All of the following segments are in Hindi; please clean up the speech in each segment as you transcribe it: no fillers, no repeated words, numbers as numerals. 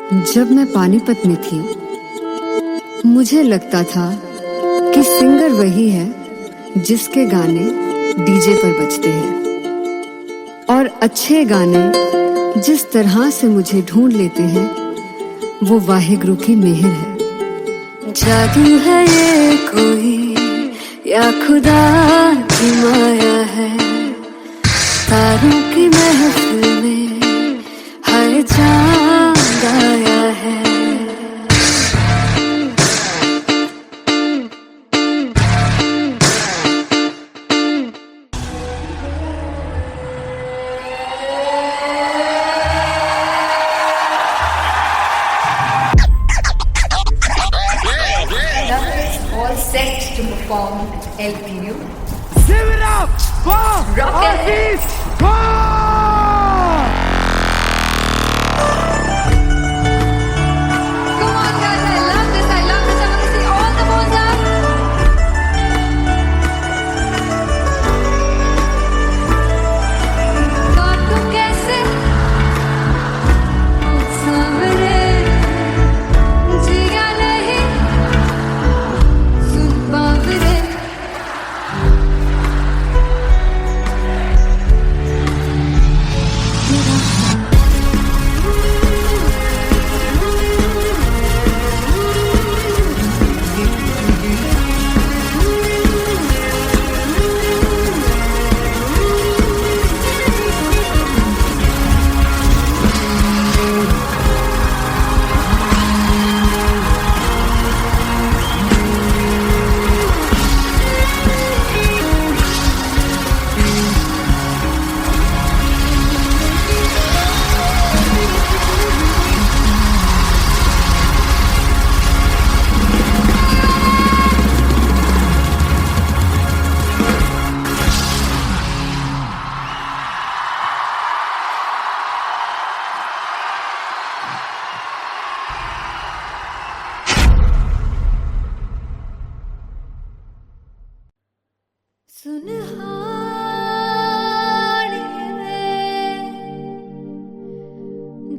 जब मैं पानीपत में थी, मुझे लगता था कि सिंगर वही है जिसके गाने डीजे पर बजते हैं, और अच्छे गाने जिस तरह से मुझे ढूंढ लेते हैं वो वाहिगुरु की मेहर है। जादू है ये कोई या खुदा की माया है, तारों की महफिल में हर चांद आया है। All set to perform LPU. Give it up for Rocket. Come on guys, I love this, I want to see all the balls up. काटूं कैसे सामने जिया नहीं सुन बाबरे। सुन हाड़िए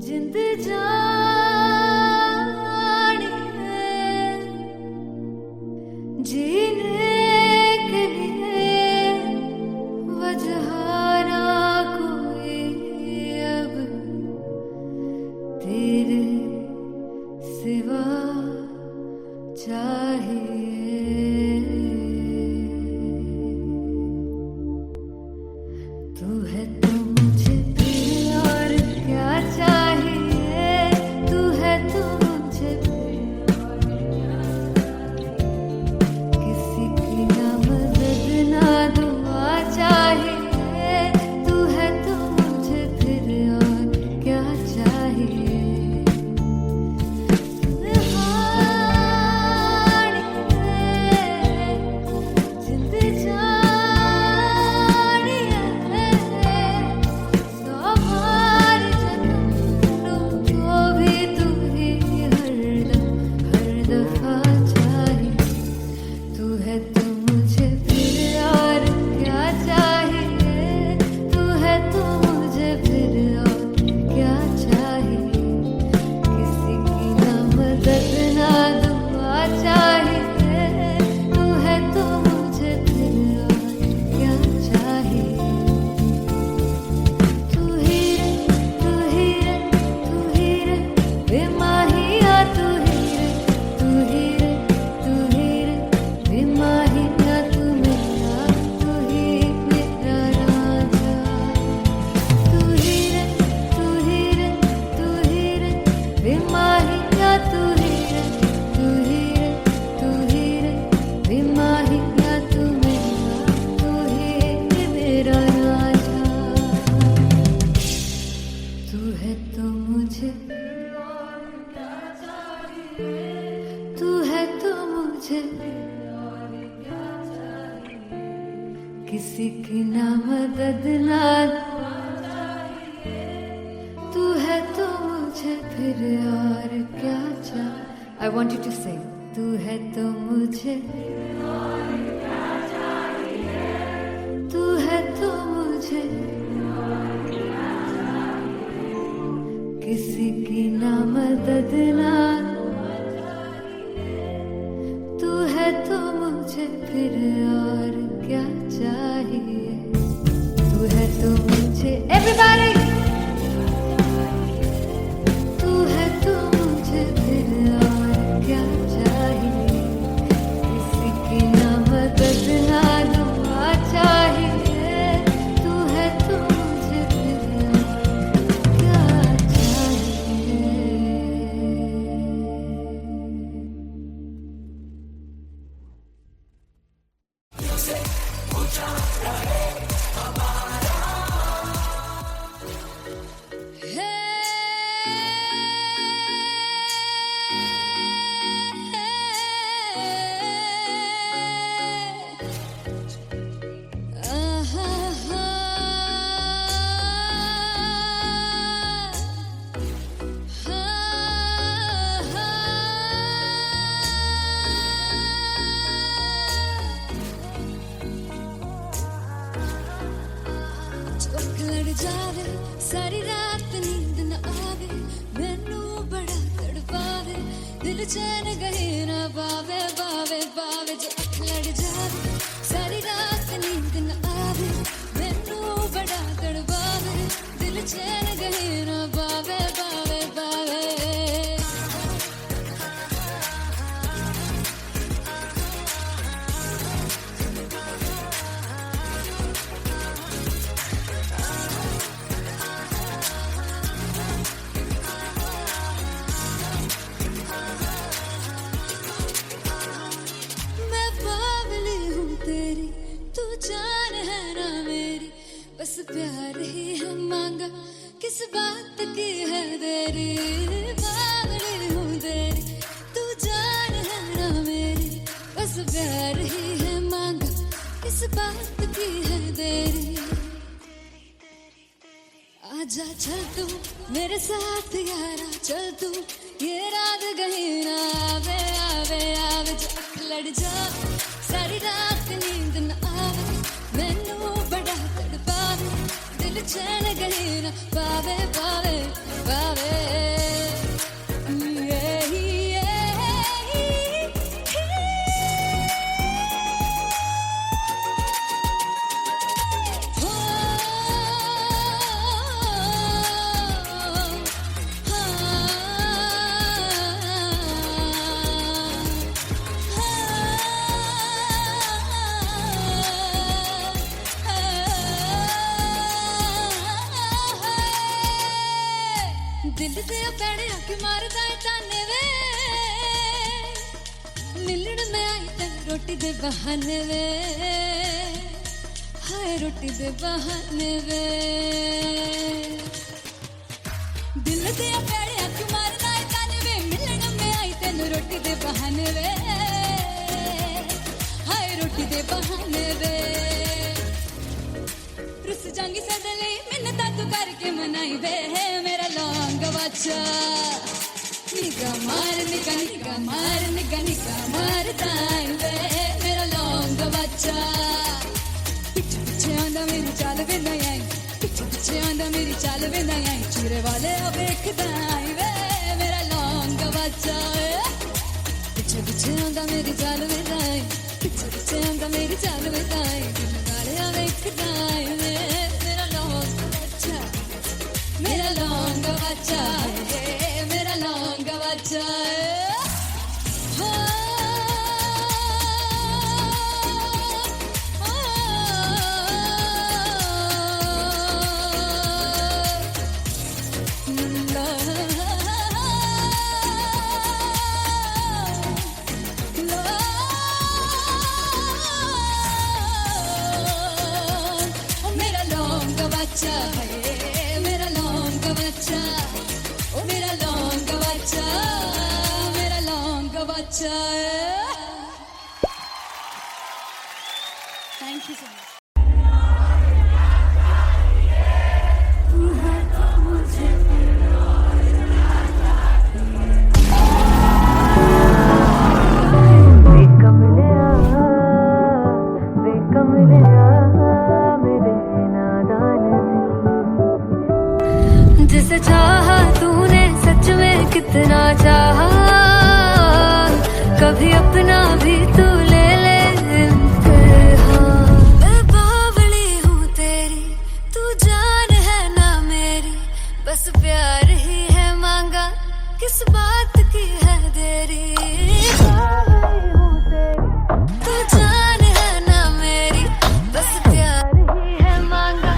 जिंद जानिए, जीने के लिए वजह ना कोई अब तेरे सिवा चाहिए। तू है तो मुझे फिर और क्या चाहिए, तू है तो मुझे फिर और क्या चाहिए। किसी की ना मदद ना दुआ चाहिए, तू है तो मुझे फिर और क्या चाहिए। जिंद जानिए सवार जन्म तो भी तू ही हरदम हर दफा चाहिए। तू है तो मुझे फिर और क्या चाहिए, तू है तो मुझे फिर और क्या चाहिए। किसी की ना मदद ना दुआ चाहिए, तू है तो मुझे फिर और क्या चाहिए। तू ही रे तू ही रे तू ही रे बेमाहिया, तू ही रे तू ही रे तू ही रे बेमाहिया, तू मेरा तू ही मेरा राजा। तू ही रे तू ही रे तू ही रे बेमाहिया, तू ही रे तू ही रे तू ही रे बेमाहिया, तू मेरा तू ही मेरा राजा। तू है तो मुझे तू है तो मुझे किसी की ना मदद ना तू है तो मुझे फिर और क्या चाहिए। I want you to sing. तू है तो मुझे तू है तो मुझे किसी की ना मदद ना, तू है तो मुझे फिर और क्या चाहिए, तू है तो मुझे एवरीबॉडी, तू है तो मुझे फिर और क्या चाहिए, किसी की ना मदद ना दुआ चाहिए, तू है तो मुझे फिर और क्या चाहिए। चौक लड़ जावे सारी रात नींद न आवे, मैनू बड़ा तड़पावे, दिल चैन गहे ना पावे पावे पावे। चौक लड़ जावे सारी रात नींद न आवे, मैनू बड़ा तड़पावे, दिल चैन गहे ना पावे पावे पावे। मैं बावली हूँ तेरी, तू जान है ना मेरी, बस प्यार ही है मांगा, किस बात की है देरी। बावली हूँ तेरी, तू जान है ना मेरी, बस प्यार ही है मांगा, किस बात की है देरी। आजा चल तू मेरे साथ यारा, चल तू ये रात गही ना आवे आवे आवे। चौक लड़ जा सारी रात नींद न आवे, मैनू बड़ा तड़पावे, दिल चैन गही ना पावे पावे पावे। दिल दे पैड़े आके मारदा है ताने वे, मिलण में आई तेन रोटी दे बहाने वे, हाय रोटी दे बहाने वे। दिल दे पैड़े आके मारदा है ताने वे, मिलण में आई तेन रोटी दे बहाने वे, हाय रोटी दे बहाने वे। रुस जांगी सदले मिन्नतां तू करके मनाई वे, मेरा लौंग बच्चा निगा मार निगा निगा मार निगा निगा मारदा है वे, मेरा लौंग बच्चा। पिछे पिछे आंदा मेरी चाल वे ना आई, पिछे पिछे आंदा मेरी चाल वे ना आई, चूरे वाले वेखदा है वे, मेरा लौंग बच्चा। पिछे पिछे आंदा मेरी चाल वे ना आई, पिछे पिछे आंदा मेरी चाल वे ना आई, दिल वाले वेखदा है वे, मेरा लौंग बच्चा, मेरा लौंग बच्चा है, मेरा लौंग बच्चा है। मेरा लौंग बच्चा है, मेरा लौंग बच्चा, ओ मेरा लौंग बच्चा, मेरा लौंग बच्चा। Thank you so much. जिसे चाहा तू इतना चाहा कभी अपना भी तू ले ले इम्तिहान। मैं बावली हूँ तेरी, तू जान है ना मेरी, बस प्यार ही है मांगा, किस बात की है देरी। बावली हूँ तेरी, तू जान है ना मेरी, बस प्यार ही है मांगा।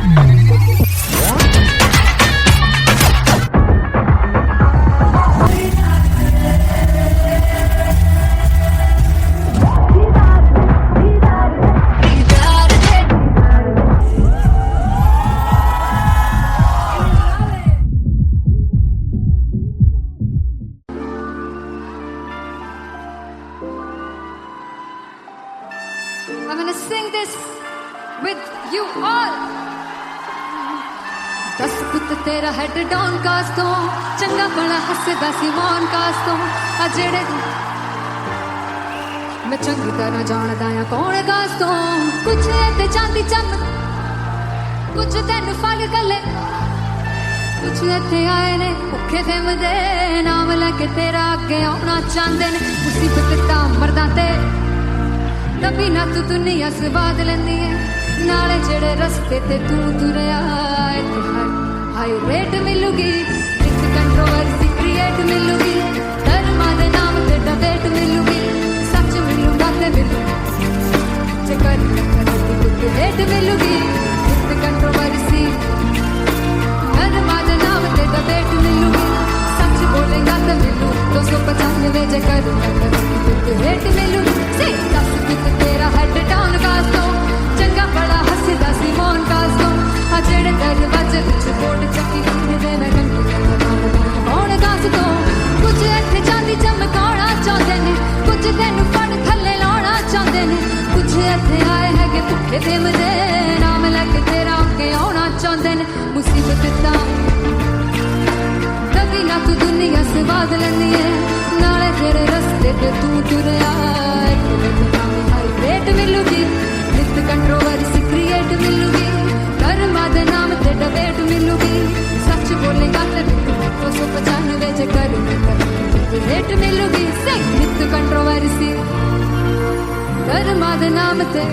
I'm gonna sing this with you all. दस पुत तेरा हेड डाउन कास तो चंगा बड़ा हसदा सिमोन कास तो आ जेड़े मैं चंगी तरह जानदा आ कौन कास तो कुछ ते चांदी चम कुछ तेन फल गले कुछ इत्थे आए ने भुखे फिमदे नाम लेके तेरा अगे आउणा चाहंदे ने मुसीबत तां मरदा ते तभी ना तू दुनिया स्वाद लेंदी है नाले जेड़े रस्ते ते तू तुरया इत्थे हाई रेट मिलूगी इस कंट्रोवर्सी क्रिएट मिलूगी धर्मा दे नाम ते डिबेट मिलूगी सच मिलूगा ते मिलू जे कर कुछ रेट मिलूगी इस कंट्रोवर्सी धर्मा दे नाम ते डिबेट मिलूगी सच बोलेगा तो मिलू 295 जे कर कुछ रेट मिलूगी से दस कुछ तेरा हेड डाउन कास तो चंगा बड़ा हसदा सिमोन कास तो आ जेड़े दरवाजे विच बोर्ड चक्की दे मैं घंटी कौन कास तो कुछ इत्थे चांदी चमकाउणा चाहंदे ने कुछ तैनू फड़ थल्ले लाउणा चाहंदे ने कुछ इत्थे आए हैगे भुखे फिमदे नाम लेके तेरा अगे आउणा चाहंदे ने मुसीबत तां कभी ना तू दुनिया स्वाद लैंदी है नाले तेरे रस्ते ते तू तुरया रेट मिलूगी नित कंट्रोवर्सी क्रिएट मिलूगी धर्मा दे नाम ते डिबेट मिलूगी सच बोलेगा ते 295 जे कर रेट मिलूगी से नित कंट्रोवर्सी धर्मा दे नाम ते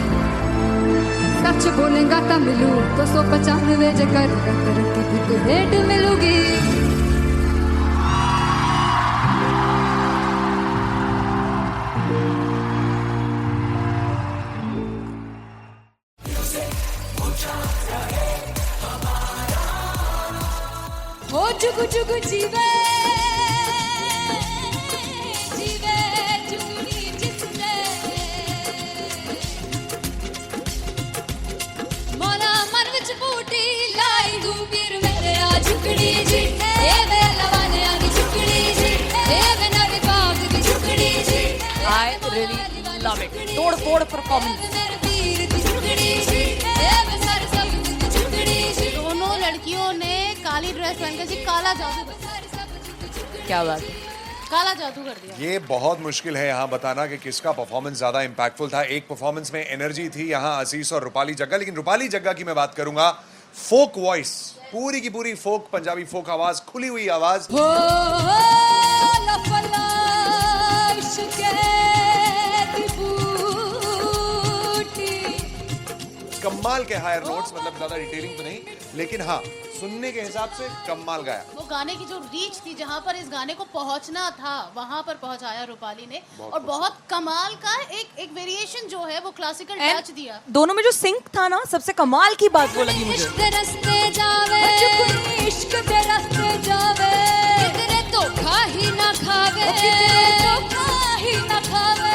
सच बोलेगा ता मिलू 295 जे कर रेट मिलूगी। ओ जुगु जुगु जीवे जीवे जुगनी जिसने मोला मन विच बूटी लाई दूबीर मेरे आ झुकड़ी जी ए वे लवाने आगी झुकड़ी जी ए वे नवी बाग दी झुकड़ी जी I really love it. तोड़ परफॉर्मेंस। मेरे पीर दी झुकड़ी जी ए वे सर सब दी झुकड़ी जी। दोनों लड़कियों ने काली ड्रेस पहनकर जी काला जादू क्या बात है। काला जादू कर दिया। ये बहुत मुश्किल है यहाँ बताना कि किसका परफॉर्मेंस ज्यादा इंपैक्टफुल था। एक परफॉर्मेंस में एनर्जी थी यहाँ असीस और रूपाली जग्गा, लेकिन रूपाली जग्गा की मैं बात करूंगा फोक वॉइस, पूरी की पूरी फोक पंजाबी फोक आवाज, खुली हुई आवाज। हो लफला इश्क़े दी बूटी। कमाल के हायर नोट्स, मतलब ज्यादा डिटेलिंग तो नहीं, लेकिन हाँ सुनने के हिसाब से कमाल गाया। वो गाने की जो रीच थी, जहाँ पर इस गाने को पहुंचना था वहां पर पहुंचाया रूपाली ने, और बहुत कमाल का एक वेरिएशन जो है वो क्लासिकल टच दिया। दोनों में जो सिंक था ना, सबसे कमाल की बात वो लगी मुझे। इश्क दे रस्ते जावे इश्क दे रस्ते जावे कितने धोखा ही ना खावे धोखा ही ना खावे।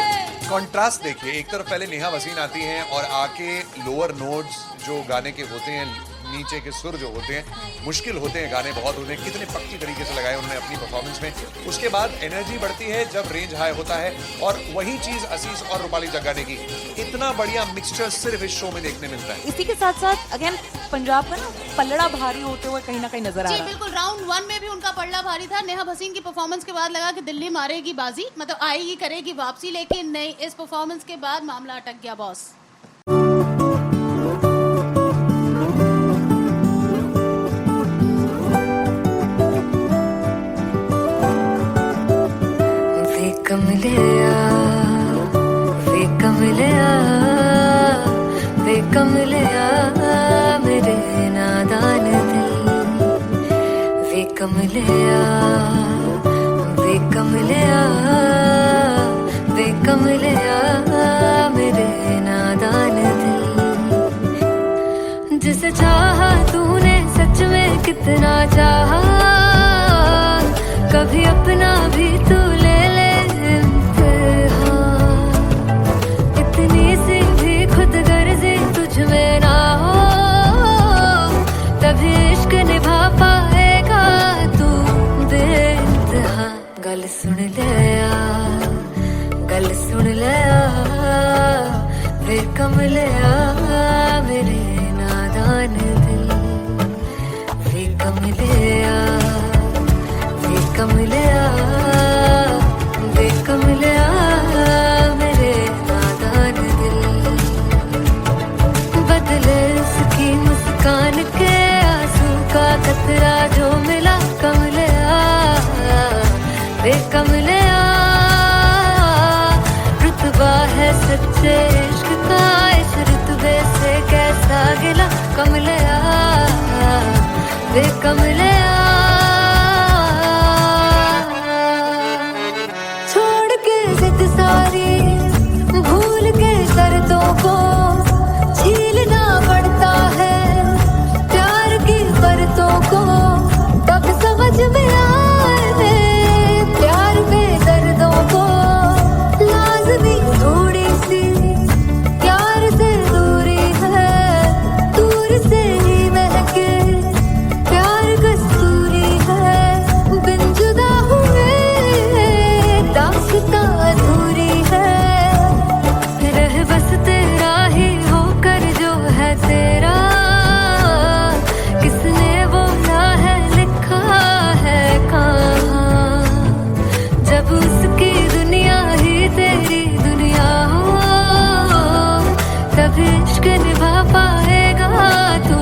कॉन्ट्रास्ट देखिए, एक तरफ पहले नेहा वसीन आती हैं और आके लोअर नोट्स जो गाने के होते हैं, नीचे के सुर जो होते हैं, मुश्किल होते हैं, गाने बहुत होते हैं, कितने पक्की तरीके से लगाए उन्होंने अपनी परफॉर्मेंस में। उसके बाद एनर्जी बढ़ती है जब रेंज हाई होता है, और वही चीज असीस और रूपाली जग्गा ने की। इतना बढ़िया मिक्सचर सिर्फ इस शो में देखने मिलता है। इसी के साथ साथ अगेन पंजाब का ना पल्लड़ा भारी होते हुए कहीं ना कहीं नजर आ जी रहा है। बिल्कुल, राउंड 1 में भी उनका पल्ला भारी था। नेहा भसीन की परफॉर्मेंस के बाद लगा कि दिल्ली मारेगी बाजी, मतलब आएगी करेगी वापसी, लेकिन नहीं, इस परफॉर्मेंस के बाद मामला अटक गया बॉस। कमलिया वे कमलिया वे कमलिया मेरे नादान दिल वे कमलिया वे कमलिया वे कमलिया मेरे नादान दिल जिसे चाहा तूने सच में कितना चाहा कभी अपना भी तू ले ले इम्तिहान इतनी सी भी खुद गर्जी तुझ में ना हो तभी इश्क निभा पाएगा तू बेइंतहा गल सुन ले वे कमलिया मेरे नादान दिल वे कमलिया वे कमलिया वे कमलिया मेरे नादान दिल बदले उसकी मुस्कान के आंसू का कतरा जो मिला कमलिया वे कमलिया रुतबा है सच्चे इश्क का इस रुतबे से कैसा गिला कमलिया वे कमलिया छोड़ के जिद सारी भूल के शर्तों को झीलना पड़ता है प्यार की परतों को तब समझ में आए प्यार में दर्दों को लाज़मी थोड़ी सी प्यार से दूरी है दूर से ही महके प्यार कस्तूरी है बिन जुदा हुए दास्तां अधूरी है रह बस तेरा ही होकर जो है तेरा किसने बोला है लिखा है कहाँ जब उसकी दुनिया ही तेरी दुनिया हो तब इश्क निभा पाएगा तू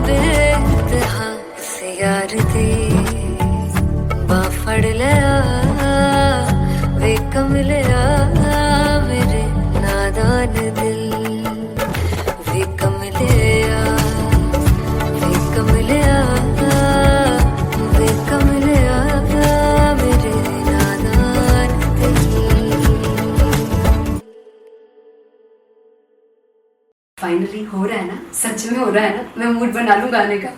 बेइंतहा से यार दी बांह फड़ लिया वे कमलिया मेरे नादान दिल वे कमलिया वे कमलिया वे कमलिया मेरे नादान दिल फाइनली हो रहा है ना सच में हो रहा है ना मैं मूड बना लूं गाने का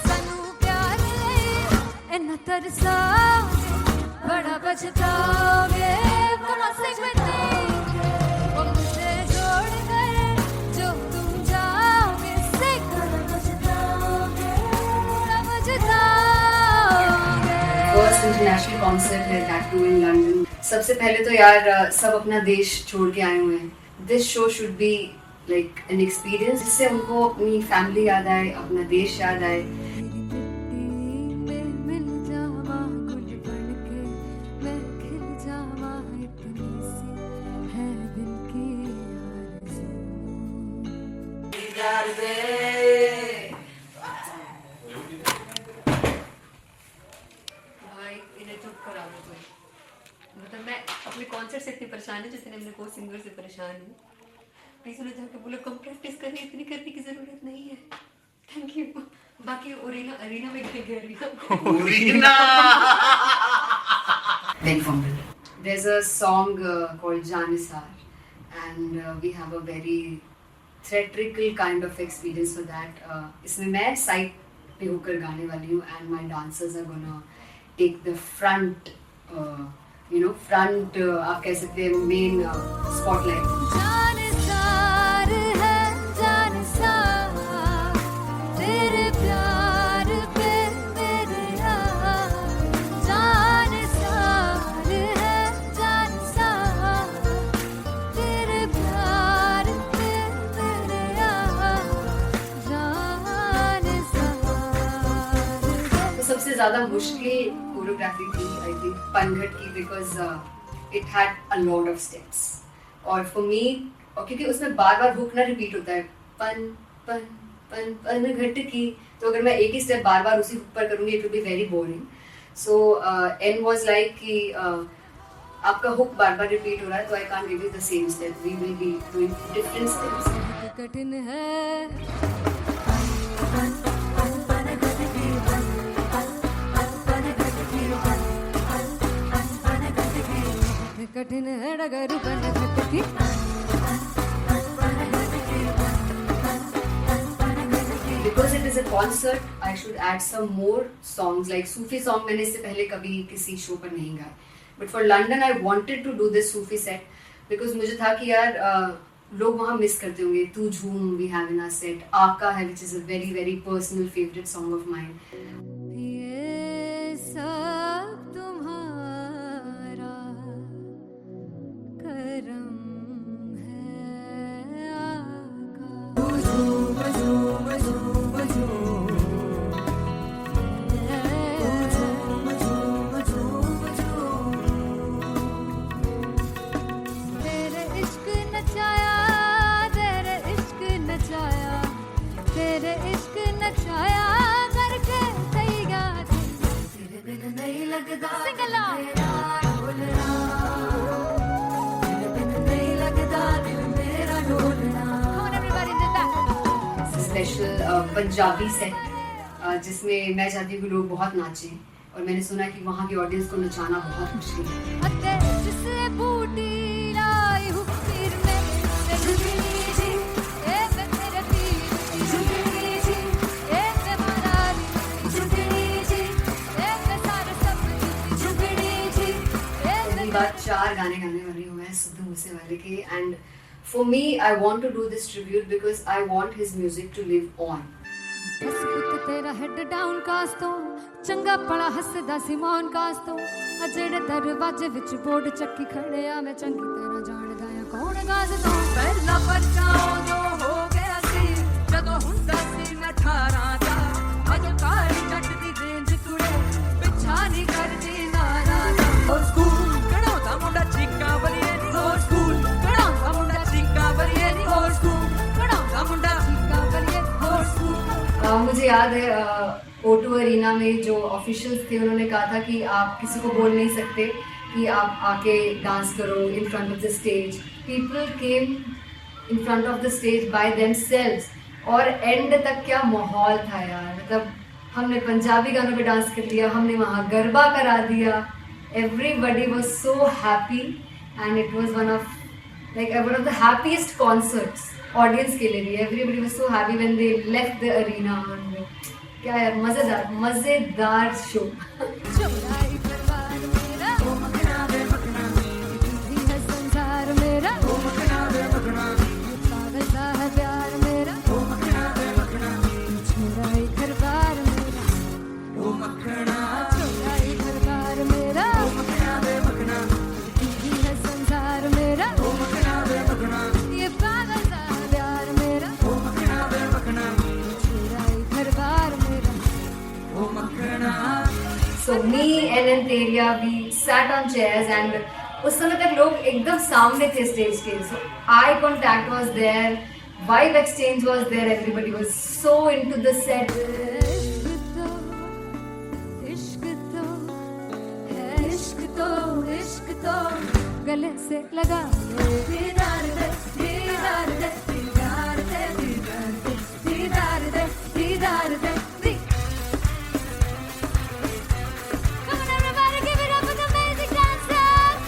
ਸਾਨੂੰ ਪਿਆਰ ਲਈ ਇੰਨਾ ਤਰਸਾਓਗੇ ਬੜਾ ਪਛਤਾਓਗੇ बड़ा से मैं देखे वो मुझे जोड़ कर जो तुम जाओगे से बड़ा पछताओगे बड़ा पछताओगे फर्स्ट इंटरनेशनल कॉन्सर्ट है दैट टू इन लंदन सबसे पहले तो यार सब अपना देश छोड़ के आए हुए हैं this show should be like an experience जिससे उनको अपनी फैमिली याद आए अपना देश याद आए मिल जावा गुल बन के मैं खिल जावा इतनी सी है दिल की आरज़ू भाई इन्हें चुप करा दो कोई मतलब मैं अपने कॉन्सर्ट से इतनी परेशान हूँ जितने अपने को सिंगर से परेशान हूँ प्लीज उन्हें जाके बोलो कम प्रैक्टिस करनी इतनी करने की जरूरत नहीं है थैंक यू बाकी अरीना में गए arena Then there's a song called Janisar and we have a very theatrical kind of experience for that. इसमें मैं साइड पे होकर गाने वाली हूँ and my dancers are gonna take the front, front आप कह सकते हैं main spotlight. जानसार है जानसार तेरे प्यार पे मेरे यार जानसार है जानसार तेरे प्यार पे मेरे यार जानसार तो सबसे ज़्यादा मुश्किल कोरियोग्राफी थी आई थिंक पनघट की because it had a lot of steps और फॉर मी, क्योंकि उसमें बार बार हुक ना रिपीट होता है, पन पन पन पन घट की, तो अगर मैं एक ही स्टेप बार बार उसी हुक पर करूँगी it will be very boring. So an was like कि आपका हुक बार बार रिपीट हो रहा है तो I can't give you the same step, we will be doing different steps. कठिन है कठिन है डगर बन घटकी. Because it is a concert, I should add some more songs. Like Sufi song मैंने इससे पहले कभी किसी शो पर नहीं गाया. But for London I wanted to do this Sufi set because मुझे था कि यार लोग वहाँ मिस करते होंगे. तू झूम we have in our set, आका है which is a very very personal favorite song of mine. ये सब तुम्हारा करम है आका. तेरे इश्क नचाया, तेरे इश्क नचाया, तेरे इश्क नचाया करके तैयार. तेरे बिन नहीं लगता सिंगला ढोलना, तेरे बिन नहीं लगता दिल मेरा ढोलना. Come on everybody, do that. Special Punjabi set जिसमें मैं चाहती हूँ कि लोग बहुत नाचें, और मैंने सुना कि वहाँ की ऑडियंस को नचाना बहुत मुश्किल है. अते जिससे बूटी लाई हूँ पीर में ते झुगनी जी, ए मैं तेरे तीर की झुगनी जी, ए मैं माराली की झुगनी जी, ए मैं सारे सब की झुगनी जी, ए पहली बार 4 गाने गाने वाली हूँ मैं सिद्धू मूसेवाले के. And for me I want to do this tribute because I want his music to live on. बस पुत तेरा हेड डाउन कास तो चंगा पड़ा हसदा सिमोन कास तो आ जेड़े दरवाजे विच बोर्ड चक्की खड़े आ मैं चंगी तरह जानदा आ कौन गाज तो. पहला बचाओ जो हो गया सी जदों हुंदा सी मैं 18 दा अज काली जट दी रेंज कुड़े पिछा नहीं करदी नारा दा. हो स्कूल कढ़ाउंदा मुंडा चीका बलिए नी, हो स्कूल कढ़ाउंदा मुंडा चीका बलिए नी, हो स्कूल कढ़ाउंदा मुंडा चीका बलिए, हो स्कूल. मुझे याद है O2 अरीना में जो ऑफिशियल्स थे उन्होंने कहा था कि आप किसी को बोल नहीं सकते कि आप आके डांस करो in front of the stage. People came in front of the stage by themselves, और एंड तक क्या माहौल था यार. मतलब हमने पंजाबी गानों पे डांस कर लिया, हमने वहाँ गरबा करा दिया. Everybody was so happy and it was one of the happiest concerts audience के लिए भी. Everybody was so happy when they left the arena. क्या यार, मजेदार शो. चौराई परिवार मेरा ओ मखना वे मखना, ये है संसार मेरा ओ मखना वे मखना, पागल सा है प्यार मेरा ओ मखना वे मखना, चौराई परिवार मेरा ओ मखना, चौराई परिवार मेरा ओ मखना वे मखना, ये है संसार मेरा ओ मखना वे मखना, ये पागल सा है प्यार मेरा ओ मखना वे मखना, चौराई परिवार मेरा. So me and Antelia, we sat on chairs and उस समय तक लोग एकदम सामने थे स्टेज के. So eye contact was there, vibe exchange was there, everybody was so into the set. इश्क तो है, इश्क तो इश्क तो गले से लगा दीदार दे दीदार दे दीदार दे दीदार दे दीदार दे. Come on everybody, give it up for the amazing dancers.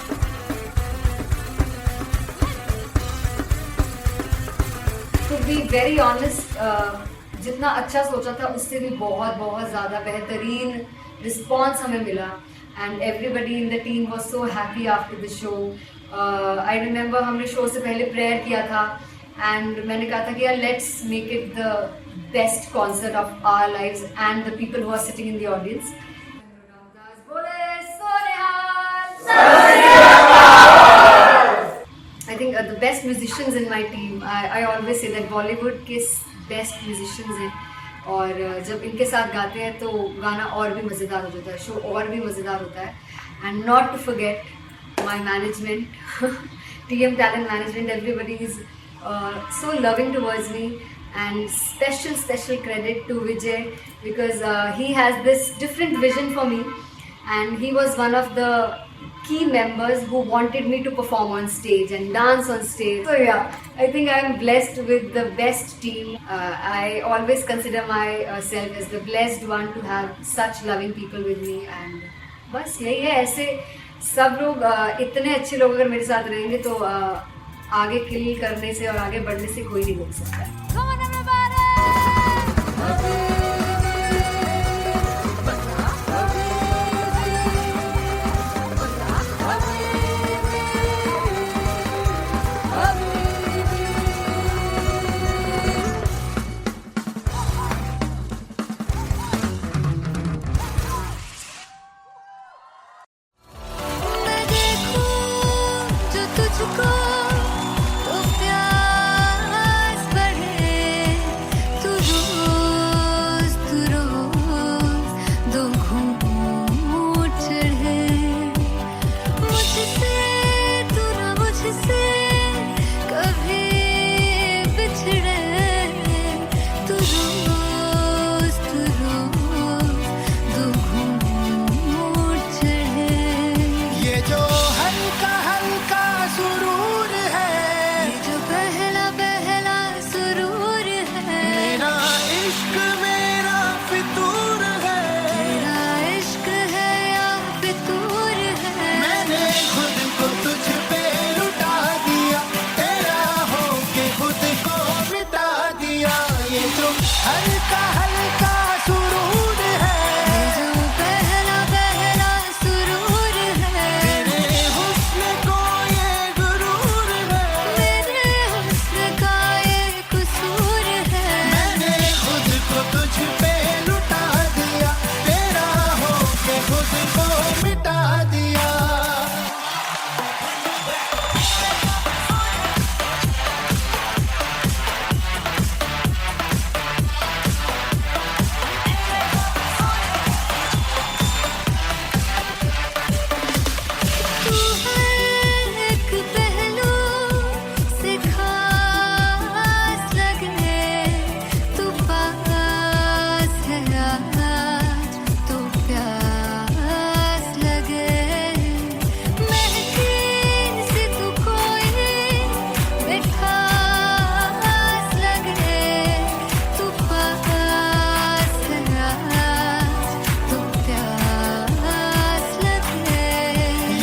To be very honest, जितना अच्छा सोचा था उससे भी बहुत बहुत ज़्यादा बेहतरीन रिस्पॉन्स हमें मिला. And everybody in the team was so happy after the show. I remember हमने शो से पहले प्रेयर किया था एंड मैंने कहा था कि यार let's make it the best concert of our lives and the people who are sitting in the audience. I think the best musicians in my team, I always say that Bollywood के best musicians हैं, और जब इनके साथ गाते हैं तो गाना और भी मज़ेदार हो जाता है, शो और भी मज़ेदार होता है. And not to forget my management TM Talent Management, everybody is so loving towards me. And special credit to Vijay because he has this different vision for me, and he was one of the key members who wanted me to perform on stage and dance on stage. So yeah, I think I'm blessed with the best team. I always consider myself as the blessed one to have such loving people with me. And बस यही है, ऐसे सब लोग इतने अच्छे लोग अगर मेरे साथ रहेंगे तो आगे किल करने से और आगे बढ़ने से कोई नहीं रोक सकता है. Come on everybody! मैं देखूं जो तुझको तो प्यास बढ़े, तू रोज दो घूंट चढ़े, मुझसे तू ना मुझसे कभी बिछड़े, तू रोज दो घूंट चढ़े. ये जो हल्का हल्का सुरूर है, ये जो पहला पहला सुरूर है, मेरा इश्क मेरा फितूर है. तेरा इश्क है या फितूर है. मैंने खुद को तुझ पे लुटा दिया, तेरा होके खुद को मिटा दिया. ये जो हल्का हल्का सुरूर है, ये जो पहला पहला सुरूर है, तेरे हुस्न को ये गुरूर है. मेरे हुस्न का ये कसूर है. मैंने खुद को तुझ पे लुटा दिया, तेरा होके खुद को मिटा दिया. तू हर एक पहलू से खास लगे, तू पास है आज तो प्यास लगे, महकी सी तू कोई मिठास लगे, तू पास है आज तो प्यास लगे.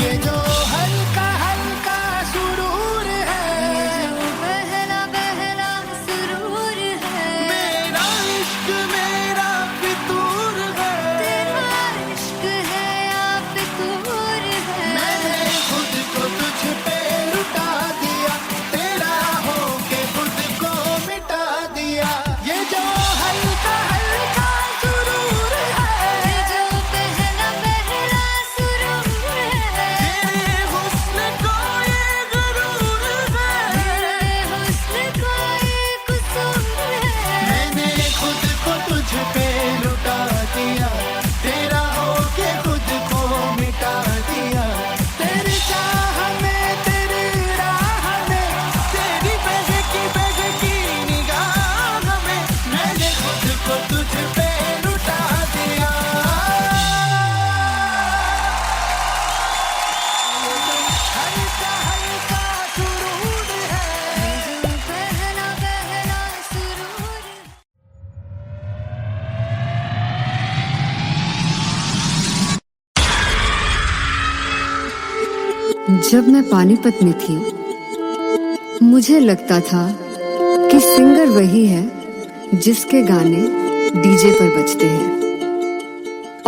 ये जो हल्का हल्का सुरूर है, ये जो पहला पहला सुरूर है, मेरा इश्क मेरा फितूर है. तेरा इश्क है या फितूर है. मैंने खुद को तुझ पे लुटा दिया, तेरा होके खुद को मिटा दिया. ये जो हल्का हल्का सुरूर है, ये जो पहला पहला सुरूर है, तेरे हुस्न को ये गुरूर है. मेरे हुस्न का ये कसूर है. मैंने खुद को तुझ पे लुटा दिया, तेरा होके खुद को मिटा दिया. तेरी चाह में तेरी राह में, तेरी बहकी निगाह में, मैंने खुद को तुझ पे लुटा दिया. हल्का हल्का सुरूर है, ये जो पहला पहला सुरूर है. जब मैं पानीपत में थी मुझे लगता था कि सिंगर वही है जिसके गाने डीजे पर बजते हैं,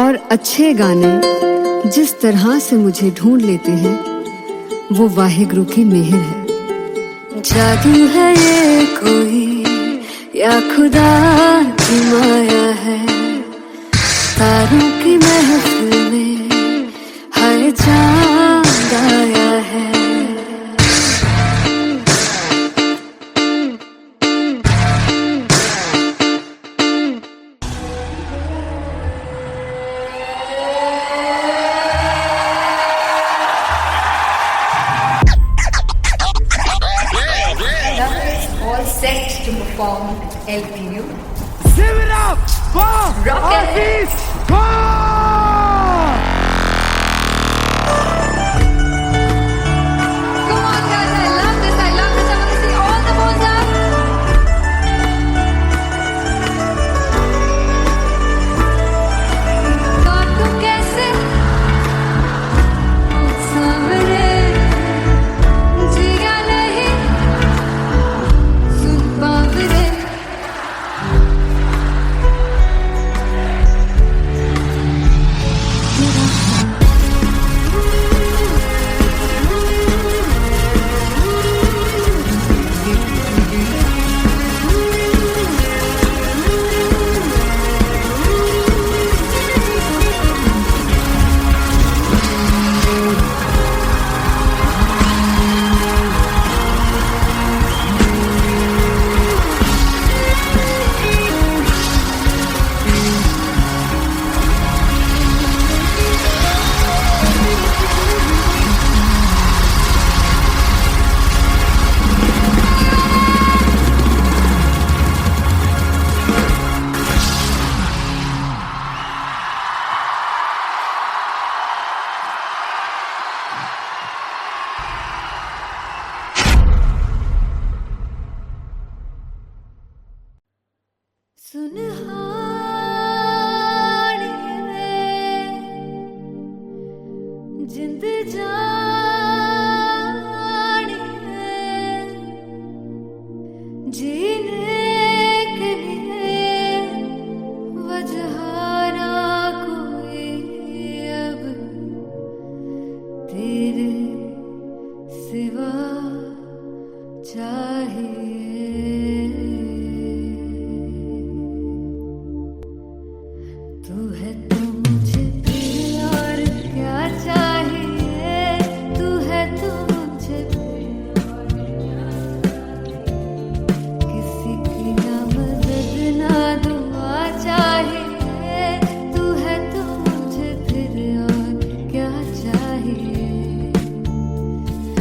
और अच्छे गाने जिस तरह से मुझे ढूंढ लेते हैं वो वाहिगुरु की मेहर है. जादू है ये कोई या खुदा की माया है, तारों की महफिल में हर चांद आया है. formed LPU. Rocket. Come on, guys! I love this. I love this. I want to see all the balls up. काटूं कैसे सामने जिया नहीं सुन पावरे सुनहानी जिंद जानी जीने के लिए वजह ना कोई अब तेरे सिवा चाहिए तू है तो मुझे फिर और क्या चाहिए तू है तो मुझे फिर और क्या चाहिए किसी की ना मदद ना दुआ चाहिए तू है तो मुझे फिर और क्या चाहिए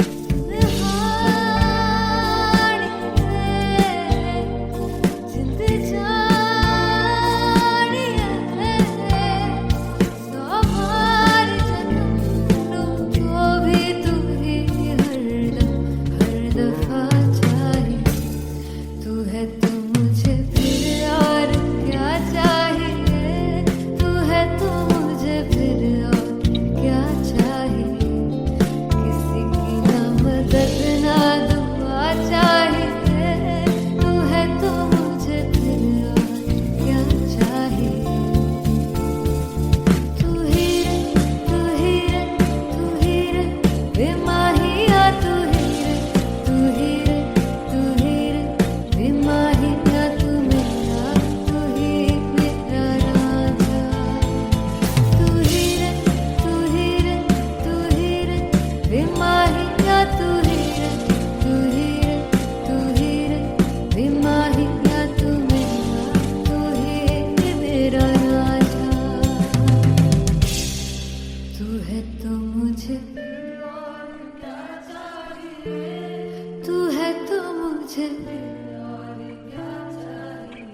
जिंद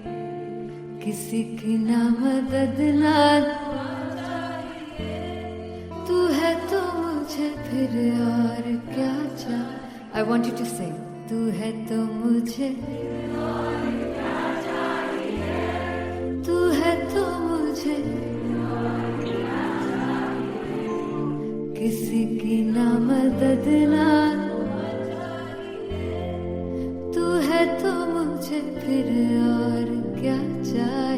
किसी की ना मदद ना तू है तो मुझे फिर और क्या चाहिए I want you to sing तू है तो मुझे तू है तो मुझे किसी की ना मदद ना तू है तो मुझे फिर और क्या चाहिए